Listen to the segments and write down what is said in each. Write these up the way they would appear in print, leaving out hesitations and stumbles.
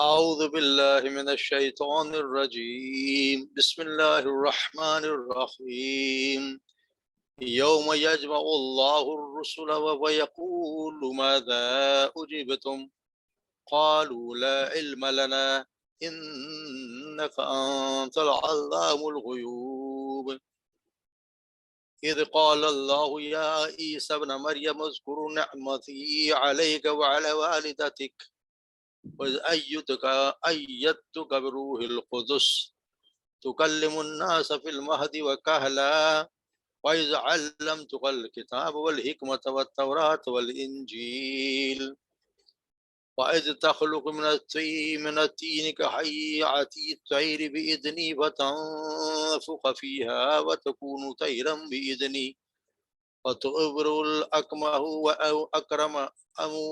أعوذ بالله من الشيطان الرجيم بسم الله الرحمن الرحيم يوم يجمع الله الرسل ويقول ماذا أجبتم قالوا لا علم لنا إنك أنت العلام الغيوب إذ قال الله يا عيسى ابن مريم اذكر نعمتي عليك وعلى والدتك وإذ أيدتك بروح القدس تكلم الناس في المهد وكهلا وإذ علمتك الكتاب والحكمة والتوراة والإنجيل وإذ تخلق من الطين كهيئة الطير بإذني فتنفخ فيها وتكون طيرا بإذني وتبرئ الأكمه وأكرم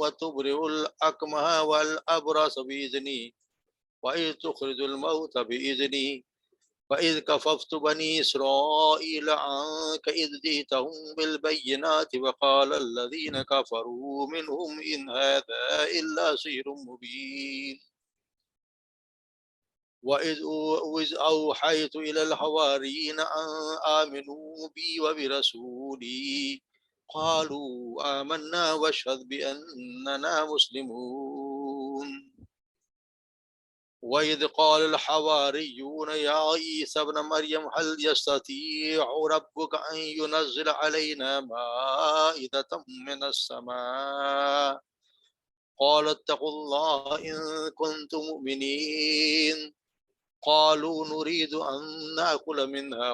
وتبرئ الأكمه والأبرص بإذني وإذ تخرج الموت بإذني وإذ كففت بني إسرائيل عنك إذ جئتهم بالبينات وقال الذين كفروا منهم إن هذا إلا سحر مبين وإذ أوحيت إلى الحواريين أن آمنوا بي وبرسولي قالوا آمنا واشهد بأننا مسلمون وإذ قال الحواريون يا عيسى ابن مريم هل يستطيع ربك أن ينزل علينا مائدة من السماء قال اتقوا الله إن كنتم مؤمنين قالوا نريد أن نأكل منها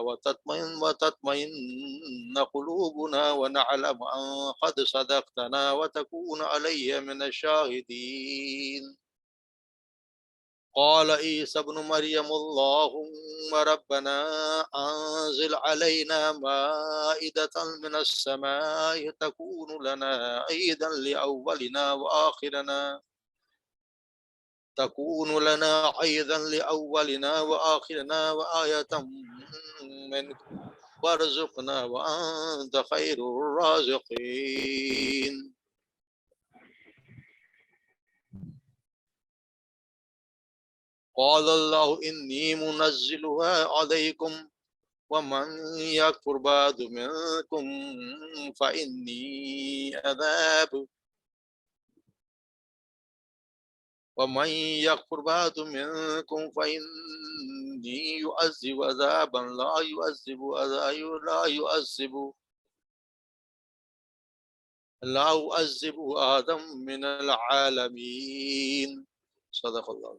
وتطمئن قلوبنا ونعلم أن قد صدقتنا وتكون عليها من الشاهدين قال عيسى ابن مريم اللهم ربنا أنزل علينا مائدة من السماء تكون لنا عيدا لأولنا وآخرنا وآية منك وارزقنا وأنت خير الرازقين قال الله إني منزلها عليكم ومن يكفر بعد منكم فإني عذاب فإني يعذب عذابا لا يعذب أحدا من العالمين صدق الله.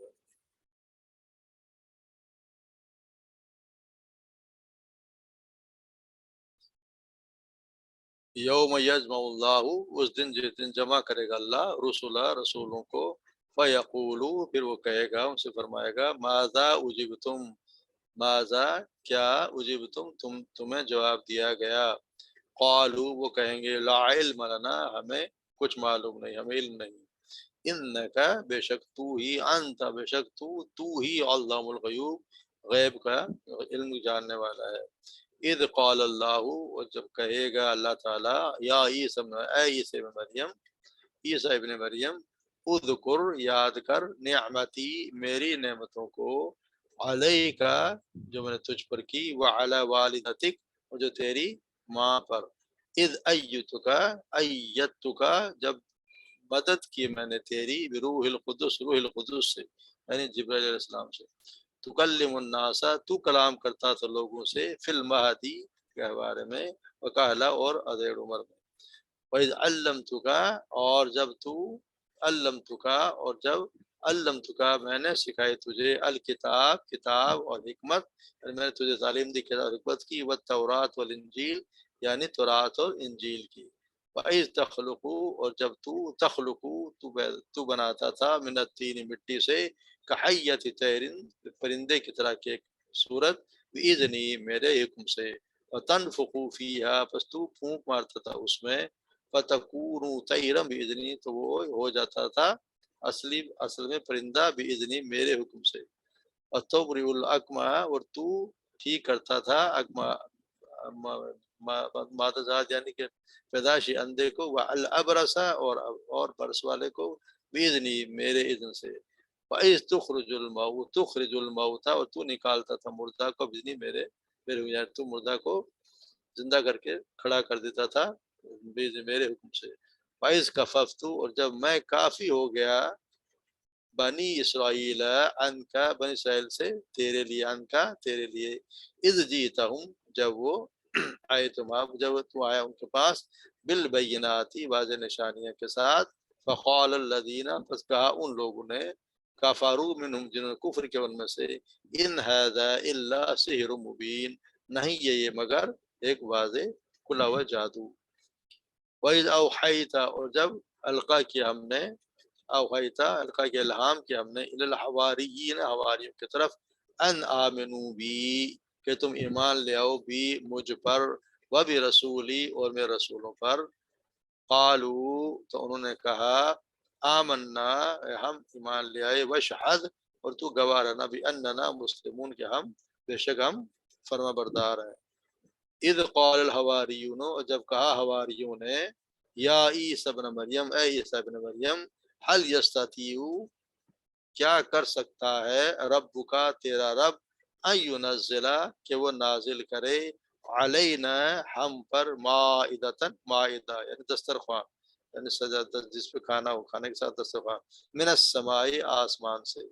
یوم یجمع اللہ، اس دن جس دن جمع کرے گا اللہ رسولوں کو، فیقولو، پھر وہ کہے گا، ان سے فرمائے گا، ماذا اجبتم، ماذا کیا، اجبتم تمہیں جواب دیا گیا، قالو وہ کہیں گے، لا علم لنا، ہمیں کچھ معلوم نہیں، ہمیں علم نہیں، انکا بے شک تو ہی، انت بے شک تو ہی علام الغیوب، غیب کا علم جاننے والا ہے۔ اذ قال اللہ، اور جب کہے گا اللہ تعالیٰ، یا عیسی ابن مریم، عیسی ابن مریم، اذکر یاد کر، نعمتی میری نعمتوں کو، علیکا جو میں نے تجھ پر کی، وعلی والدتک اور جو تیری ماں پر، اذ ایتک جب مدد کی میں نے تیری، بروح القدس، روح القدس سے، یعنی جبرائیل علیہ السلام سے، تکلم الناس تو کلام کرتا تھا لوگوں سے، فی المہدی کے بارے میں، وکہلا اور ادھیڑ عمر میں، وَإِذْ عَلَّمْتُكَ اور جب علمتک میں نے سکھائی تجھے، الکتاب کتاب اور حکمت، یعنی میں نے تجھے تعلیم دی کتاب اور حکمت کی، والتوراۃ والانجیل یعنی تورات اور انجیل کی، وَإِذْ تخلق اور جب تو بناتا تھا، من الطین مٹی سے، کحیۃ طیر پرندے کی طرح کی ایک صورت، بإذنی میرے حکم سے، وتنفخ فیہا پس تو پھونک مارتا تھا اس میں، فتکون طیرا بإذنی تو وہ ہو جاتا تھا اصل میں پرندہ، بإذنی میرے حکم سے، وتبرئ الاکمہ اور تو ٹھیک کرتا تھا اکمہ مادزاد یعنی کہ پیدائشی اندھے کو، والابرص اور برس والے کو، بإذنی میرے اذن سے، وَإِذْ تُخْرِجُ الْمَوْتَى اور تو نکالتا تھا مردہ کو بِإِذْنِی میرے یعنی تو مردہ کو زندہ کر کے کھڑا کر دیتا تھا میرے حکم سے. وَإِذْ كَفَفْتُ اور جب میں کافی ہو گیا بنی اسرائیل ان کا بنی اسرائیل سے تیرے لیے ان کا تیرے لیے اذ جیتہم جب وہ آئے جب تو آیا ان کے پاس بالبیناتی واضح نشانیاں کے ساتھ فقال الذین پس کہا ان لوگوں نے کفروا منہم جنہوں نے کفر کیا ان میں سے ان ھذا الا سحر مبین نہیں یہ مگر ایک واضح کھلا ہوا جادو. وَإِذْ أَوْحَيْتَ اور جب القا کیا ہم نے اوحیتا القا کے الہام کیا ہم نے الی الحواریین حواریوں کی طرف ان آمنو بی کہ تم ایمان لے آؤ بھی مجھ پر و بھی رسولی اور میرے رسولوں پر. قالو تو انہوں نے کہا آمنا ہم ایمان لے آئے وشہد اور تو گواہ رہنا بھی اننا مسلمون کہ ہم بے شک ہم فرما بردار ہیں. اذ قال الحواریون اور جب کہا حواریوں نے یا عیسی ابن مریم اے عیسی ابن مریم حل یستطیع کیا کر سکتا ہے رب کا تیرا رب ان ینزل کہ وہ نازل کرے علینا ہم پر مائدتن مائدہ یعنی دسترخوان یعنی سجادہ جس پہ کھانا ہو کھانے کے ساتھ دسترخوان من السماء آسمان سے.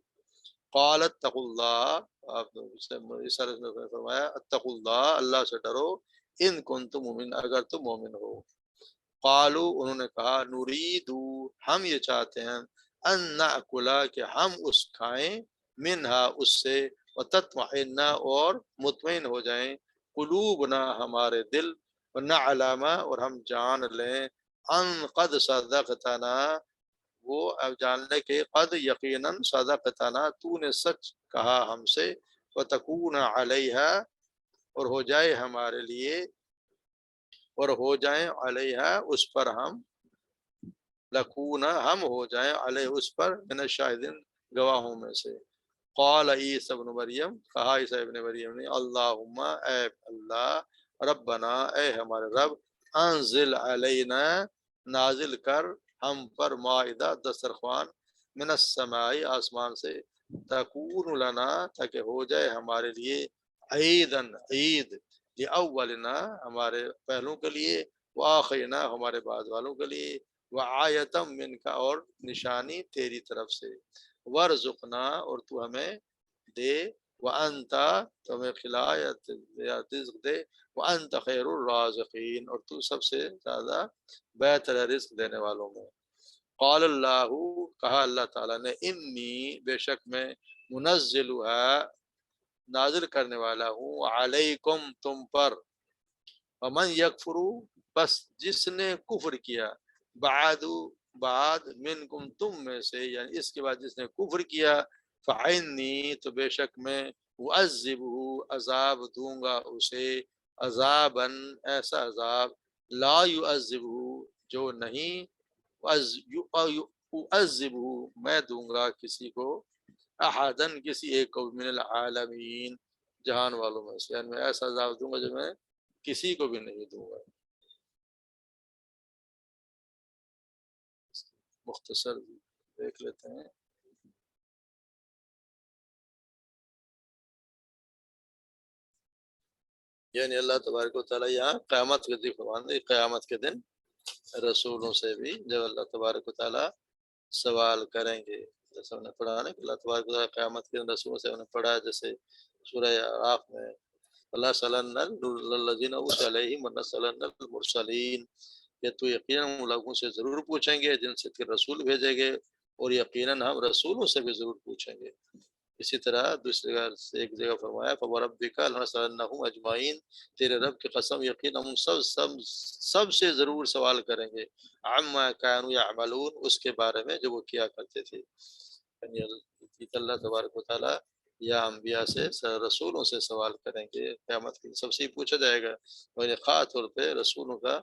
قالت اتقوا اللہ آپ نے فرمایا اتقوا اللہ اللہ سے ڈرو ان کنتم مومن اگر تم مومن ہو. قالو انہوں نے کہا نریدو ہم یہ چاہتے ہیں ان ناکلا کہ ہم اس کھائیں منہا اس سے وتطمئن اور مطمئن ہو جائیں قلوبنا ہمارے دل ونعلم اور ہم جان لیں ان قد صدقتنا وہ اب جاننے کے قد یقیناً صدقتنا تو نے سچ کہا ہم سے وتکون علیہا اور ہو جائے ہمارے لیے اور ہو جائیں علیہا اس پر ہم لکونا ہم ہو جائیں علیہ اس پر من الشاہدین گواہوں میں سے. قال عیسی ابن مریم کہا عیسی ابن مریم نے اللہم اے اللہ ربنا اے ہمارے رب انزل علینا نازل کر ہم پر مائدہ دسترخوان من السماء آسمان سے تکون لنا تاکہ ہو جائے ہمارے لیے عیدن عید لأولنا ہمارے پہلوں کے لیے وآخرنا ہمارے بعد والوں کے لیے وآیتم من کا اور نشانی تیری طرف سے ورزقنا اور تو ہمیں دے وانت تو ہمیں کھلا یا رزق دے وانت خیر الرازقین اور تو سب سے زیادہ بہتر ہے رزق دینے والوں میں. قال اللہ کہا اللہ تعالیٰ نے انی بے شک میں منزلها نازل کرنے والا ہوں علیکم تم پر ومن یکفر بس جس نے کفر کیا بعد منکم تم میں سے یعنی اس کے بعد جس نے کفر کیا فعنی تو بے شک میں اعذبہ عذاب دوں گا اسے عذابا ایسا عذاب لا يعذبہ جو نہیں اعذبہ میں دوں گا کسی کو احدن کسی ایک کو من العالمین جہان والوں میں سے یعنی میں ایسا عذاب دوں گا جو میں کسی کو بھی نہیں دوں گا. مختصر دیکھ لیتے ہیں. یعنی اللہ تبارک و تعالیٰ یہاں قیامت کے دن فرماتے قیامت کے دن رسولوں سے بھی جب اللہ تبارک و تعالیٰ سوال کریں گے جیسے ہم نے پڑھا نا کہ اللہ تبارک و تعالیٰ قیامت کے دن رسولوں سے ہم نے پڑھا جیسے سورہ اعراف میں اللہ صلی المرسلین کہ تو یقیناً ان لوگوں سے ضرور پوچھیں گے جن سے تیرے رسول بھیجیں گے اور یقیناً ہم رسولوں سے بھی ضرور پوچھیں گے. اسی طرح دوسری جگہ ایک جگہ فرمایا فوربک لنسألنهم اجمعین تیرے رب کی قسم یقین ہم سب سے ضرور سوال کریں گے عما كانوا يعملون اس کے بارے میں جو وہ کیا کرتے تھے. یعنی اللہ تبارک و تعالیٰ یا انبیاء سے رسولوں سے سوال کریں گے قیامت کے سب سے ہی پوچھا جائے گا. اور خاص طور پہ رسولوں کا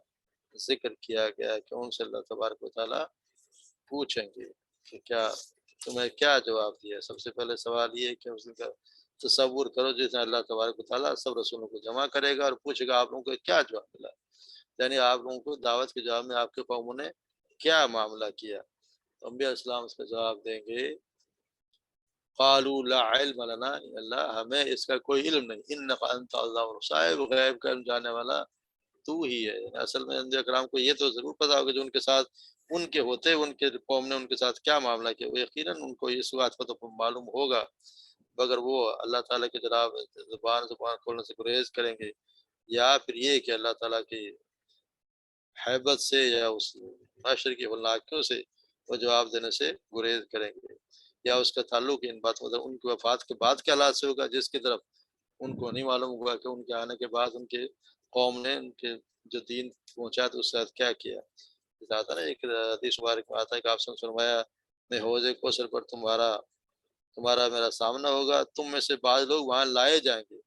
ذکر کیا گیا کہ ان سے اللہ تبارک و تعالیٰ پوچھیں گے کہ کیا تمہیں کیا جواب دیا. سب سے پہلے سوال یہ ہے کہ اس کا تصور کرو جس میں اللہ تبارک و تعالیٰ سب رسولوں کو جمع کرے گا اور پوچھے گا آپ لوگوں کو کیا جواب ملا یعنی آپ لوگوں کو دعوت کے جواب میں آپ کے قوموں نے کیا معاملہ کیا. تو انبیاء اسلام اس کا جواب دیں گے قالوا لا علم لنا، اللہ ہمیں اس کا کوئی علم نہیں، انک انت اللہ صاحب غیب کا علم جاننے والا تو ہی ہے۔ یعنی اصل میں انبیاء کرام کو یہ تو ضرور پتا ہوگا جو ان کے ساتھ ان کے ہوتے، ان کے قوم نے ان کے ساتھ کیا معاملہ کیا، وہ یقیناً ان کو اس بات کا تو معلوم ہوگا، مگر وہ اللہ تعالیٰ کی جناب زبان کھولنے سے گریز کریں گے، یا پھر یہ کہ اللہ تعالیٰ کی حیبت سے یا اس معاشر کی ہلاکیوں سے وہ جواب دینے سے گریز کریں گے، یا اس کا تعلق ان باتوں سے ان کی وفات کے بعد کے حالات سے ہوگا، جس کی طرف ان کو نہیں معلوم ہوگا کہ ان کے آنے کے بعد ان کے قوم نے ان کے جو دین پہنچا تو اس کے ساتھ کیا کیا۔ آتا نا ایک حدیث مبارک میں آتا ہے کہ آپ سے فرمایا میں حوض کوثر پر تمہارا میرا سامنا ہوگا، تم میں سے بعض لوگ وہاں لائے جائیں گے،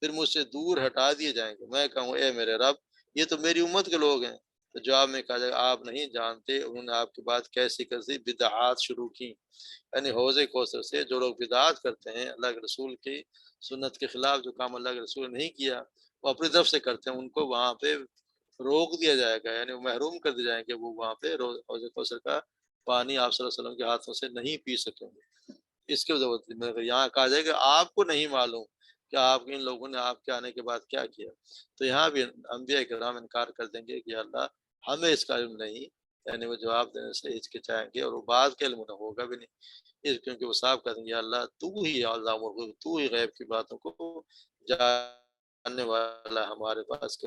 پھر مجھ سے دور ہٹا دیے جائیں گے، میں کہوں اے میرے رب یہ تو میری امت کے لوگ ہیں، تو جواب میں کہا جائے گا آپ نہیں جانتے انہوں نے آپ کے بعد کیسی کیسی بدعات شروع کی، یعنی حوض کوثر سے جو لوگ بدعات کرتے ہیں، اللہ کے رسول کی سنت کے خلاف جو کام اللہ کے رسول نے نہیں کیا وہ اپنی طرف سے کرتے ہیں، ان کو وہاں پہ روک دیا جائے گا، یعنی وہ محروم کر دیے جائیں گے، وہ وہاں پہ حوض کوثر کا پانی آپ صلی اللہ علیہ وسلم کے ہاتھوں سے نہیں پی سکیں گے۔ اس کی ضرورت نہیں، یہاں کہا جائے کہ آپ کو نہیں معلوم کہ آپ ان لوگوں نے آپ کے آنے کے بعد کیا کیا، تو یہاں بھی انبیاء کرام انکار کر دیں گے کہ اللہ ہمیں اس کا علم نہیں، یعنی وہ جواب دینے سے ہچکچائیں گے، اور وہ بعد کے علم نہ ہوگا بھی نہیں، کیونکہ وہ صاحب کہتے ہیں یا اللہ تو ہی علام الغیب، تو ہی غیب کی باتوں کو جاننے والا، ہمارے پاس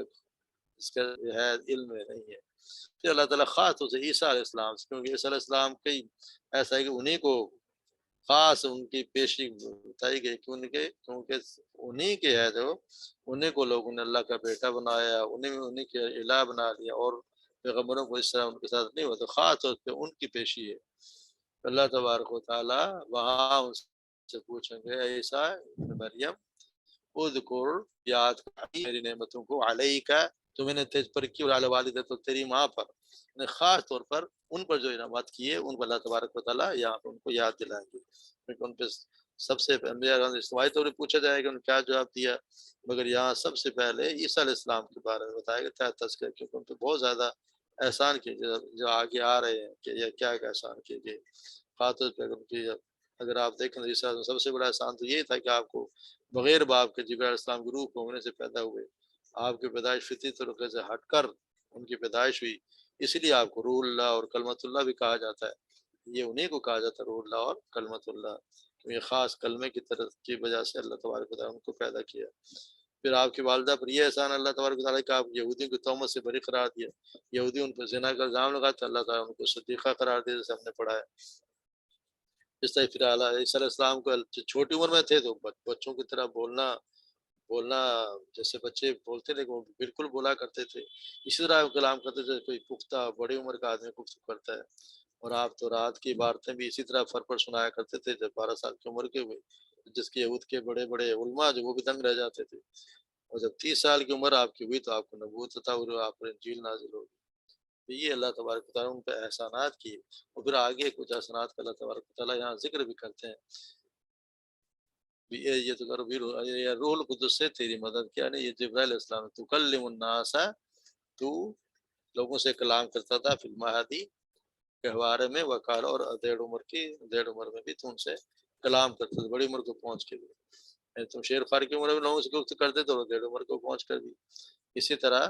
اس کا جو ہے علم نہیں ہے۔ پھر اللہ تعالیٰ خاص طور سے عیسیٰ علیہ السلام سے، کیونکہ عیسیٰ علیہ السلام کی ایسا ہے کہ انہیں کو خاص ان کی پیشی بتائی گئی کیونکہ انہیں کے ہے جو انہیں کو لوگوں نے اللہ کا بیٹا بنایا، انہیں کے الہ بنا لیا، اور پیغمبروں کو اس طرح ان کے ساتھ نہیں ہوا، تو خاص طور پہ ان کی پیشی ہے۔ اللہ تبارک و تعالیٰ وہاں ان سے پوچھیں گے اے عیسیٰ ابن مریم اذکر، یاد کر میری نعمتوں کو، علیکا تو میں نے تیج پر کی، اور علی والدہ تو تیری ماں پر، یعنی خاص طور پر ان پر جو انعامات کیے ان کو اللہ تبارک و تعالیٰ یہاں پہ ان کو یاد دلائیں گے، کیونکہ ان پہ سب سے انبیاء اجتماعی طور پہ پوچھا جائے گا انہوں نے کیا جواب دیا، مگر یہاں سب سے پہلے عیسیٰ علیہ السلام کے بارے میں بتایا گیا تذکرہ، کیونکہ ان پہ بہت زیادہ احسان کیے جو آگے آ رہے ہیں کہ یہ کیا احسان کیے گئے، خاص طور پہ ان کی اگر آپ دیکھیں تو عیسیٰ سب سے بڑا احسان تو یہ تھا کہ آپ کو بغیر باپ کے جبرائیل علیہ السلام کے روح کو ہونے سے پیدا ہوئے، آپ کی پیدائش فطری طریقے سے ہٹ کر ان کی پیدائش ہوئی، اسی لیے آپ کو روح اللہ اور کلمت اللہ بھی کہا جاتا ہے، یہ انہیں کو کہا جاتا ہے روح اللہ اور کلمت اللہ، یہ خاص کلمے کی طرف کی وجہ سے اللہ تبارک و تعالیٰ ان کو پیدا کیا۔ پھر آپ کی والدہ پر یہ احسان اللہ تبارک و تعالیٰ کا آپ یہودیوں کی تہمت سے بری قرار دیا، یہودی ان پر زنا کا الزام لگا تو اللہ تعالیٰ ان کو صدیقہ قرار دیا، جیسے ہم نے پڑھا ہے۔ اس طرح پھر عیسیٰ علیہ السلام کو چھوٹی عمر میں تھے تو بچوں کی طرح بولنا جیسے بچے بولتے تھے وہ بالکل بولا کرتے تھے، اسی طرح وہ کلام کرتے تھے، کوئی پختہ بڑی عمر کا آدمی گفتگو کرتا ہے، اور آپ تو رات کی عبارتیں بھی اسی طرح پر سنایا کرتے تھے جب 12 سال کی عمر کے ہوئے، جس کے یہود کے بڑے بڑے علماء جو وہ بھی دنگ رہ جاتے تھے، اور جب 30 سال کی عمر آپ کی ہوئی تو آپ کو نبوت عطا ہوئی، آپ پر انجیل نازل ہوگی، تو یہ اللہ تبارک و تعالیٰ ان پہ احسانات کیے، اور پھر آگے کچھ احسانات کا اللہ تبارک و تعالیٰ یہاں ذکر بھی کرتے ہیں، یہ تو کرو بھی روح القدس سے تیری مدد کیا نہیں، یہ جبرائیل علیہ السلام تکلم الناس، تو لوگوں سے کلام کرتا تھا فی المہدی گہوارے میں، وقال اور ڈیڑھ عمر میں بھی تو ان سے کلام کرتے تھے، بڑی عمر کو پہنچ کے بھی، یعنی تم شیر خوار کی عمر میں لوگوں سے گفتگو کرتے تو ڈیڑھ عمر کو پہنچ کر بھی، اسی طرح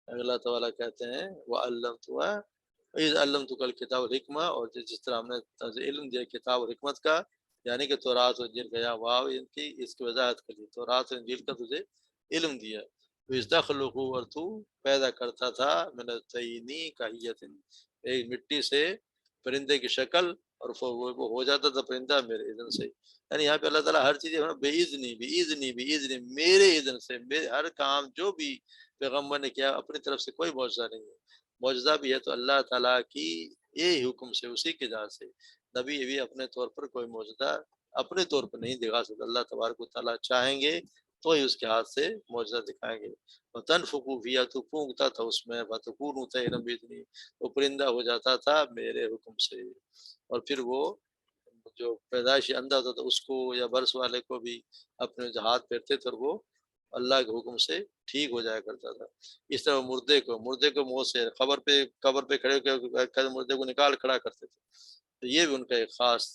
اللہ تعالیٰ کہتے ہیں وَعَلَّمْتُكَ الْكِتَابَ وَالْحِکْمَةَ، اور جس طرح ہم نے علم دیا کتاب اور حکمت کا، یعنی کہ تورات اور انجیل کا، یا واو ان کی اس کی وضاحت کر دی، تورات اور انجیل کا تجھے علم دیا، وَإِذْ اور تو پیدا کرتا تھا من الطین کاہیت، ایک مٹی سے پرندے کی شکل، اور وہ ہو جاتا تھا پرندہ میرے اذن سے، یعنی یہاں پہ اللہ تعالیٰ ہر چیز بے میرے اذن سے، ہر کام جو بھی پیغمبر نے کیا اپنی طرف سے کوئی معجزہ نہیں ہے، معجزہ بھی ہے تو اللہ تعالیٰ کی یہی حکم سے، اسی کے ذات سے، نبی بھی اپنے طور پر کوئی معجزہ اپنے طور پر نہیں دکھا سکتا، اللہ تبارک و تعالیٰ چاہیں گے تو ہی اس کے ہاتھ سے معجزہ دکھائیں گے، تنفقو فیہا تو پھونکتا تھا اس میں، فتکونو طیرا باذنی، وہ پرندہ ہو جاتا تھا میرے حکم سے، اور پھر وہ جو پیدائشی اندھا ہوتا تھا اس کو یا برس والے کو بھی اپنے ہاتھ پھیرتے تھے اور وہ اللہ کے حکم سے ٹھیک ہو جایا کرتا تھا، اس طرح مردے کو موت سے قبر پہ کھڑے ہو کے مردے کو نکال کھڑا کرتے تھے، تو یہ بھی ان کا ایک خاص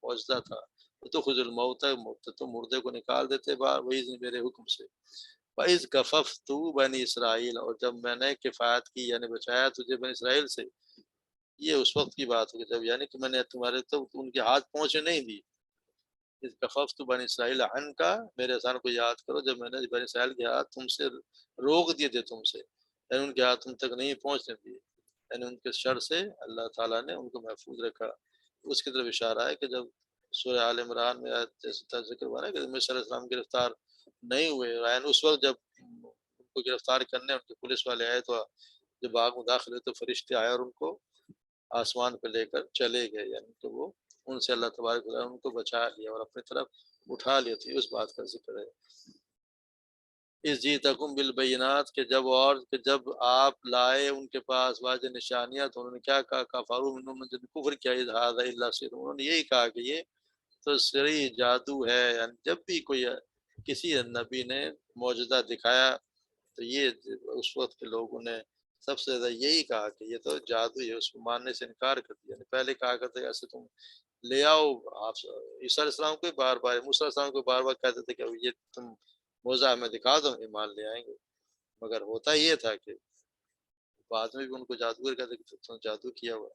معجزہ تھا، تو خود الموت تو مردے کو نکال دیتے باہر وہی میرے حکم سے. وَإِذْ كَفَفْتُ بنی اسرائیل، اور جب میں نے کفایت کی یعنی بچایا تجھے بنی اسرائیل سے. یہ اس وقت کی بات ہوگی جب یعنی کہ میں نے تمہارے تو ان کے ہاتھ پہنچے نہیں دی. اذ کففت بنی اسرائیل عنکا، میرے احسان کو یاد کرو جب میں نے بنی اسرائیل کے ہاتھ تم سے روک دیے تھے تم سے، یعنی ان کے ہاتھ تم تک نہیں پہنچنے دیے، یعنی ان کے شر سے اللہ تعالیٰ نے ان کو محفوظ رکھا. اس کی طرف اشارہ ہے کہ جب سورہ آل عمران میں جیسے ذکر ہوا نا کہ نبی صلی اللہ علیہ وسلم گرفتار نہیں ہوئے، یعنی اس وقت جب ان کو گرفتار کرنے ان کے پولیس والے آئے تو جب باغ میں داخل ہوئے تو فرشتے آئے اور ان کو آسمان پہ لے کر چلے گئے، یعنی کہ وہ ان سے اللہ تبارک و تعالیٰ ان کو بچا لیا اور اپنی طرف اٹھا لیا تھی. اس بات کا ذکر ہے. اس جیتکم بالبینات کہ جب آپ لائے ان کے پاس واضح نشانیاں تو انہوں نے کیا کہا، کفروا، انہوں نے جب کفر کیا، ھذا الا سحر، انہوں نے یہی کہا کہ یہ تو سری جادو ہے. یعنی جب بھی کوئی کسی نبی نے معجزہ دکھایا تو یہ اس وقت کے لوگوں نے سب سے زیادہ یہی کہا کہ یہ تو جادو ہے، اس کو ماننے سے انکار کر دیا. پہلے کہا کرتے ایسے تم لے آؤ، آپ عیسیٰ علیہ السلام کو بار بار، موسیٰ علیہ السلام کو بار بار کہتے تھے کہ یہ تم موضع ہمیں دکھا دو ایمان لے آئیں گے. مگر ہوتا یہ تھا کہ بعد میں بھی ان کو جادوگر کہتے کہ تم جادو کیا ہوا.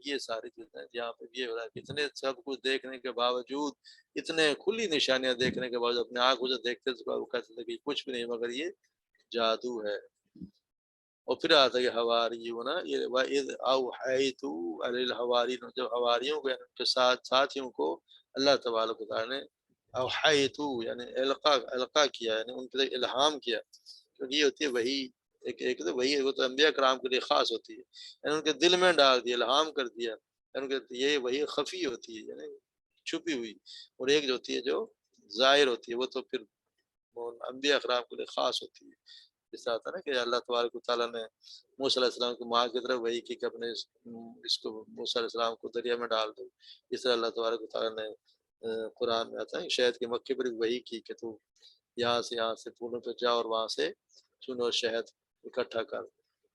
یہ ساری چیزیں جہاں پہ یہ ہو رہا ہے کہ اتنے سب کچھ دیکھنے کے باوجود، اتنے کھلی نشانیاں دیکھنے کے باوجود اپنے آنکھوں سے دیکھتے تھے وہ کہتے تھے کہ کچھ بھی نہیں مگر یہ جادو ہے. اور پھر آتا ہے حواریون، یہ وَإِذْ أَوْحَيْتُ عَلَى الْحَوَارِيِّينَ، جب حواریوں کو ان کے ساتھیوں کو اللہ تبارک و تعالیٰ نے اوحیتو یعنی القا کیا، یعنی ان کے الہام کیا. کیونکہ یہ ہوتی ہے وہی، ایک تو وہی وہ تو انبیاء کرام کے لیے خاص ہوتی ہے، یعنی ان کے دل میں ڈال دیا، الہام کر دیا. یعنی یہ وہی خفی ہوتی ہے یعنی چھپی ہوئی، اور ایک جو ہوتی ہے جو ظاہر ہوتی ہے وہ تو پھر انبیاء کرام کے لیے خاص ہوتی ہے. اس طرح تھا نا کہ اللہ تبارک و تعالیٰ نے موسیٰ علیہ السلام کی ماں کی طرف وہی کی کہ اپنے اس کو موسیٰ علیہ السلام کو دریا میں ڈال دو. اس طرح اللہ تبارک و تعالیٰ نے قرآن میں آتا ہے شہد کے مکے پر وہی کی کہ تو یہاں سے پھولوں پہ جا اور وہاں سے چن اور شہد اکٹھا کر.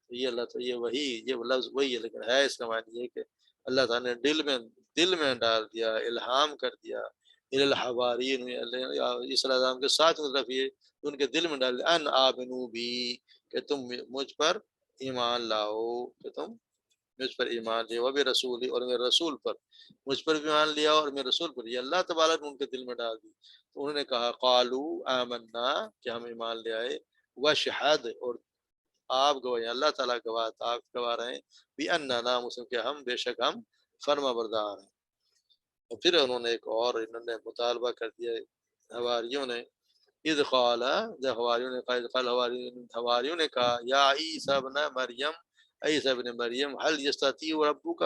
یہ اللہ تعالیٰ یہ لفظ وہی ہے، لیکن ہے اس کا معنی یہ کہ اللہ تعالیٰ نے دل میں ڈال دیا، الہام کر دیا. الحوارین عیسیٰ علیہ السلام کے ساتھ مطلب یہ ان کے دل میں ڈال دیا ان آمنو بھی کہ تم مجھ پر ایمان لاؤ، کہ تم مجھ پر ایمان لیا، وہ بھی رسول اور میرے رسول پر، مجھ پر بھی ایمان لیا اور میرے رسول پر. یہ اللہ تعالیٰ نے ان کے دل میں ڈال دی. تو انہوں نے کہا قالو آمنا کہ ہم ایمان لے آئے، وشہد اور آپ گواہ، اللہ تعالیٰ گواہ، آپ گواہ رہے بھی اننا مسلم کہ ہم بے شک ہم فرما بردار ہیں. اور پھر انہوں نے ایک اور انہوں نے مطالبہ کر دیا حواریوں نے، اذ قال، جب حواریوں نے کہا یا عیسیٰ ابن مریم، عیسیٰ ابن مریم حل یستطیع ربک،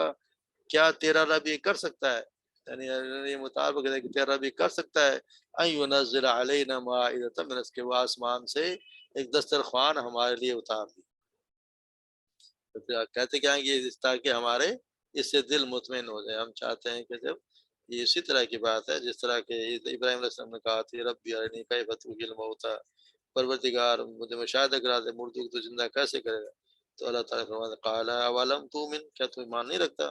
کیا تیرا رب یہ کر سکتا ہے، یعنی یہ مطابق ہے کہ تیرا رب یہ کر سکتا ہے ان ينزل علینا مائدۃ من اس کے وہ آسمان سے ایک دسترخوان ہمارے لیے اتار دی. تو پھر کہتے کیا ہیں کہ تاکہ ہمارے اس سے دل مطمئن ہو جائے. ہم چاہتے ہیں کہ جب یہ اسی طرح کی بات ہے جس طرح کہ ابراہیم علیہ السلام نے کہا تھی ربی ارنی کیف تحیی الموتیٰ، پروردگار مجھے مشاہدہ کرا دے مردوں کو تو زندہ کیسے کرے گا. تو اللہ تعالیٰ فرماتا قال اولم تؤمن، کیا تو ایمان نہیں رکھتا،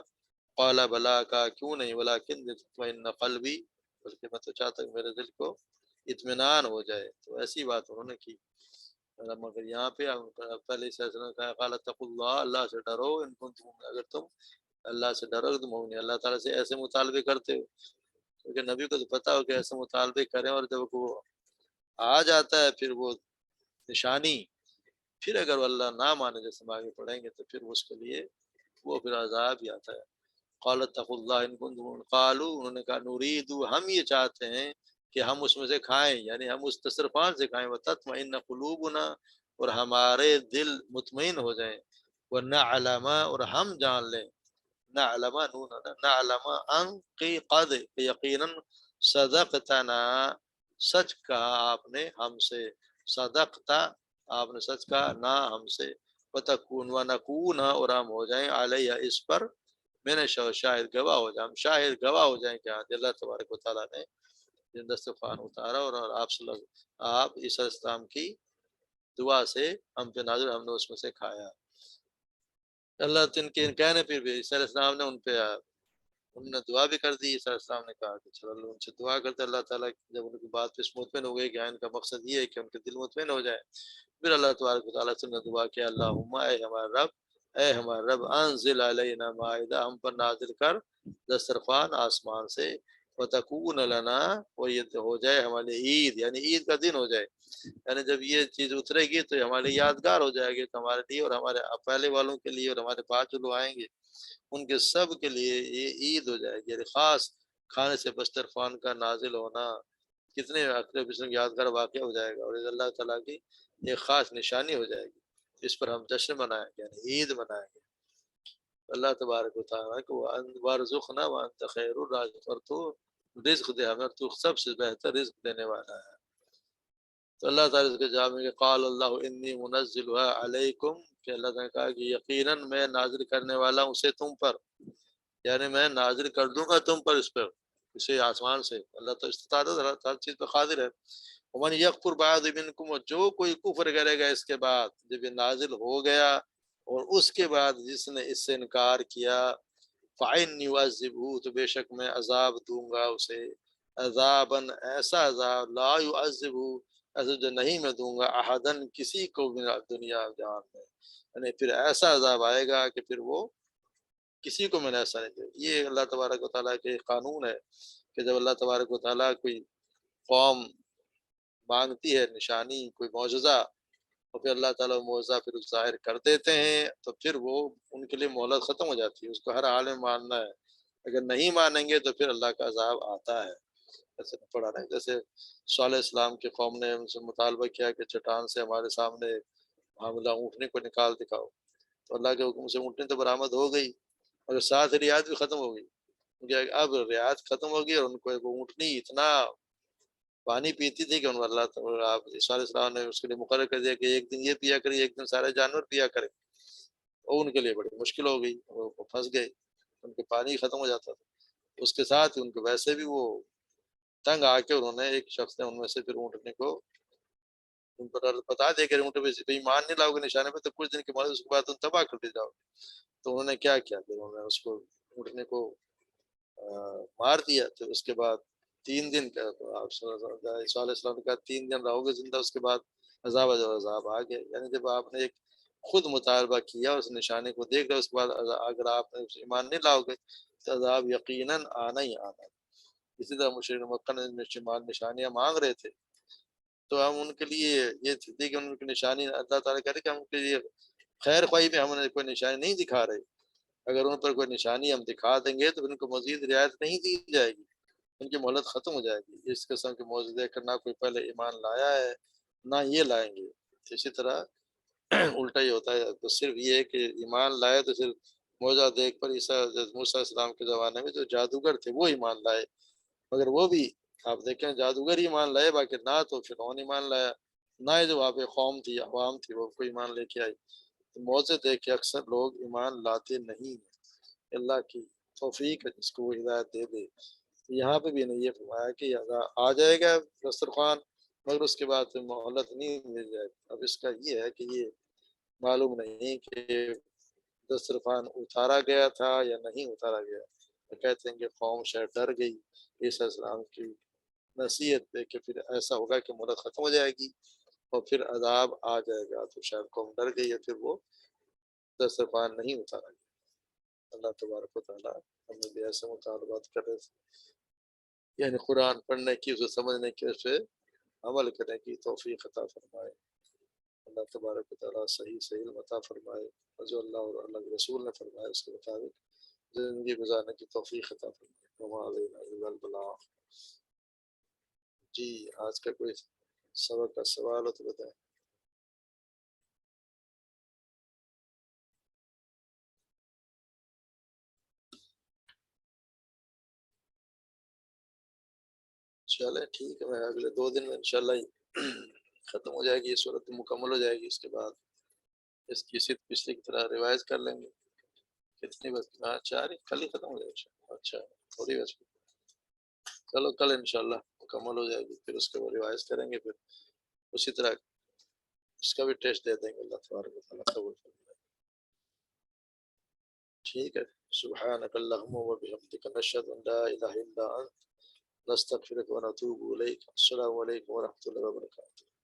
قال بلا، کا کیوں نہیں، ولکن لتطمئن قلبی، بلکہ میں تو چاہتا ہوں میرے دل کو اطمینان ہو جائے. تو ایسی بات انہوں نے کی. مگر یہاں پہ پہلے سے کہا قال اتقوا اللہ، اللہ سے ڈرو ان کنتم، اگر تم اللہ سے ڈرو تم مومن. اللہ تعالیٰ سے ایسے مطالبے کرتے ہو، کیونکہ نبی کو تو پتا ہو کہ ایسے مطالبے کریں اور جب وہ آ جاتا ہے پھر وہ نشانی، پھر اگر وہ اللہ نہ مانے جیسے ہم آگے پڑھیں گے تو پھر اس کے لیے وہ پھر عذاب ہی آتا ہے. قال اتقوا اللہ ان کنتم، قالوا انہوں نے کہا نرید، ہم یہ چاہتے ہیں کہ ہم اس میں سے کھائیں، یعنی ہم اس دسترخوان سے کھائیں، وتطمئن قلوبنا اور ہمارے دل مطمئن ہو جائیں، ونعلم اور ہم جان لیں، نعلم نعلم ان کی قد یقیناً صدقتنا سچ کہا آپ نے ہم سے، صدقتا آپ نے سچ کہا نہ ہم سے، وتکون ونکون اور ہم ہو جائیں علیہ اس پر میں نے شاہد گواہ ہو جائیں، ہم شاہد گواہ ہو جائیں کہ اللہ تبارک و تعالیٰ نے دسترخوان اتارا اور آپ عیسیٰ السلام کی دعا سے ہم پہ نازل، ہم نے اس میں سے کھایا. اللہ ان کے کہنے پہ بھی عیسیٰ علیہ السلام نے ان پہ انہوں نے دعا بھی کر دی، عیسیٰ علیہ السلام نے کہا کہ چلو ان سے دعا کرتے اللہ تعالیٰ جب ان کی بات پہ مطمئن ہو گئی کہ ان کا مقصد یہ ہے کہ ان کے دل مطمئن ہو جائے، پھر اللہ تبارک و تعالیٰ سے نے دعا کیا اللہم اے ہمارا رب انزل علینا مائدہ، ہم پر نازل کر دسترخوان آسمان سے، وتکون لنا، اور یہ ہو جائے ہمارے عید، یعنی عید کا دن ہو جائے، یعنی جب یہ چیز اترے گی تو ہمارے یادگار ہو جائے گی، تو ہمارے لیے اور ہمارے پہلے والوں کے لیے اور ہمارے بعد جو لوگ آئیں گے ان کے سب کے لیے یہ عید ہو جائے گی، یعنی خاص کھانے سے دسترخوان کا نازل ہونا کتنے اکثر بسم یادگار واقعہ ہو جائے گا، اور اللہ تعالیٰ کی ایک خاص نشانی ہو جائے گی، اس پر ہم جشن منائیں گے، یعنی عید منائیں گے۔ اللہ تبارک و تعالیٰ کو وارزقنا وانت خیر الرازق، اور تو رزق دے ہمیں، تو سب سے بہتر رزق دینے والا ہے۔ تو اللہ تعالیٰ اس کے جواب میں کہ قال اللہ انی منزلها علیکم، کہ اللہ تعالیٰ نے کہا کہ یقیناً میں نازل کرنے والا ہوں اسے تم پر، یعنی میں نازل کر دوں گا تم پر اس پر، اسے آسمان سے، اللہ تو استطاعت ہے، ہر چیز پہ قادر ہے۔ ومن یکفر بعد منکم، اور جو کوئی کفر کرے گا اس کے بعد جب یہ نازل ہو گیا، اور اس کے بعد جس نے اس سے انکار کیا، فَإِنِّي يُعَذِّبُهُ، تو بے شک میں عذاب دوں گا اسے، عذاباً ایسا عذاب، لا يُعَذِّبُهُ، ایسا جو نہیں میں دوں گا احدن کسی کو بھی دنیا جہان میں، یعنی پھر ایسا عذاب آئے گا کہ پھر وہ کسی کو میں نے ایسا نہیں دیا۔ یہ اللہ تبارک و تعالیٰ کے قانون ہے کہ جب اللہ تبارک و تعالیٰ کوئی قوم مانگتی ہے نشانی، کوئی معجزہ، تو پھر اللہ تعالیٰ معجزہ پھر ظاہر کر دیتے ہیں، تو پھر وہ ان کے لیے مہلت ختم ہو جاتی ہے، اس کو ہر حال میں ماننا ہے، اگر نہیں مانیں گے تو پھر اللہ کا عذاب آتا ہے۔ جیسے پڑھا نا، جیسے صالح السلام کی قوم نے ان سے مطالبہ کیا کہ چٹان سے ہمارے سامنے حاملہ اونٹنے کو نکال دکھاؤ، تو اللہ کے حکم سے اونٹنی تو برآمد ہو گئی، اور ساتھ رعایت بھی ختم ہو گئی، کیونکہ اب رعایت ختم ہو گئی اور ان کو ایک اونٹنی اتنا پانی پیتی تھی کہ ان اللہ آپ عیسیٰ علیہ السلام نے اس کے لیے مقرر کر دیا کہ ایک دن یہ پیا کرے، ایک دن سارے جانور پیا کرے، اور ان کے لیے بڑی مشکل ہو گئی، وہ پھنس گئے، ان کے پانی ختم ہو جاتا تھا، اس کے ساتھ ان کو ویسے بھی وہ تنگ آ کے انہوں نے ایک شخص نے ان میں سے پھر اونٹنے کو ان پر بتا دیا کہ اونٹ پہ ایمان نہیں لاؤ گے نشانے پہ تو کچھ دن کے بعد اس کے بعد تم تباہ کر دی جاؤ گے۔ تو انہوں نے کیا کیا، پھر انہوں نے اس کو اونٹنے کو مار دیا، تو اس کے بعد 3 دن کا آپ صلی اللہ علیہ وسلم نے کہا 3 دن رہو گے زندہ، اس کے بعد عذاب آ گیا، یعنی جب آپ نے ایک خود مطالبہ کیا اس نشانے کو دیکھ رہے، اس کے بعد اگر آپ نے ایمان نہیں لاؤ گے تو عذاب یقیناً آنا ہی آنا ہے۔ اسی طرح مشرک مکہ نے نشانیاں مانگ رہے تھے، تو ہم ان کے لیے یہ تھی کہ ان کی نشانی اللہ تعالیٰ کہہ رہے کہ ہم ان کے لیے خیر خواہی میں ہم نے کوئی نشانی نہیں دکھا رہے، اگر ان پر کوئی نشانی ہم دکھا دیں گے تو ان کو مزید رعایت نہیں دی جائے گی، ان کی مہلت ختم ہو جائے گی، اس قسم کے معجزے دیکھ کر نہ کوئی پہلے ایمان لایا ہے نہ یہ لائیں گے۔ اسی طرح الٹا ہی ہوتا ہے، تو صرف یہ ہے کہ ایمان لائے تو صرف معجزہ دیکھ پر عیسیٰ موسیٰ علیہ السلام کے زمانے میں جو جادوگر تھے وہ ایمان لائے، مگر وہ بھی آپ دیکھیں جادوگر ایمان لائے، باقی نہ تو فرعون ایمان لایا، نہ ہی جو وہاں پہ قوم تھی عوام تھی وہ کوئی ایمان لے کے آئی۔ تو معجزے دیکھ کے اکثر لوگ ایمان لاتے نہیں ہیں، اللہ کی توفیق ہے جس کو وہ ہدایت دے دے۔ یہاں پہ بھی نے یہ فرمایا کہ آ جائے گا دسترخوان، مگر اس کے بعد مہلت نہیں مل جائے گی۔ اب اس کا یہ ہے کہ یہ معلوم نہیں کہ دسترخوان اتارا گیا تھا یا نہیں اتارا گیا، تو کہتے ہیں کہ قوم شاید ڈر گئی عیسیٰ السلام کی نصیحت پہ کہ پھر ایسا ہوگا کہ مہلت ختم ہو جائے گی اور پھر عذاب آ جائے گا، تو شاید قوم ڈر گئی ہے، پھر وہ دسترخوان نہیں اتارا گیا۔ اللہ تبارک و تعالیٰ ہمیں بھی ایسے مطالبات کر رہے تھے، یعنی قرآن پڑھنے کی، اسے سمجھنے کی، اس پہ عمل کرنے کی توفیق عطا فرمائے۔ اللہ تبارک و تعالیٰ صحیح عطا فرمائے، جو اللہ اور اللہ کے رسول نے فرمایا اس کے مطابق زندگی گزارنے کی توفیق عطا فرمائے۔ وما علینا الا البلاغ۔ جی آج کا کوئی سبق کا سوال ہو تو بتائیں۔ چلے ٹھیک ہے، میں اگلے 2 دن میں انشاءاللہ ختم ہو جائے گی یہ صورت، مکمل ہو جائے گی، اس کے بعد اس کی صرف پچھلی کی طرح ریوائز کر لیں گے۔ کتنی بس 4 ہی کل ہی ختم ہو جائے گا، اچھا تھوڑی بس، چلو کل انشاءاللہ مکمل ہو جائے گی، پھر اس کے بعد ریوائز کریں گے، پھر اسی طرح اس کا بھی ٹیسٹ دے دیں گے، اللہ تبارک و تعالیٰ قبول فرمائے۔ ٹھیک ہے۔ سبحانك اللهم وبحمدك نشهد ان لا اله الا انت نستغفرك ونتوب اليك. السلام علیکم ورحمۃ اللہ وبرکاتہ.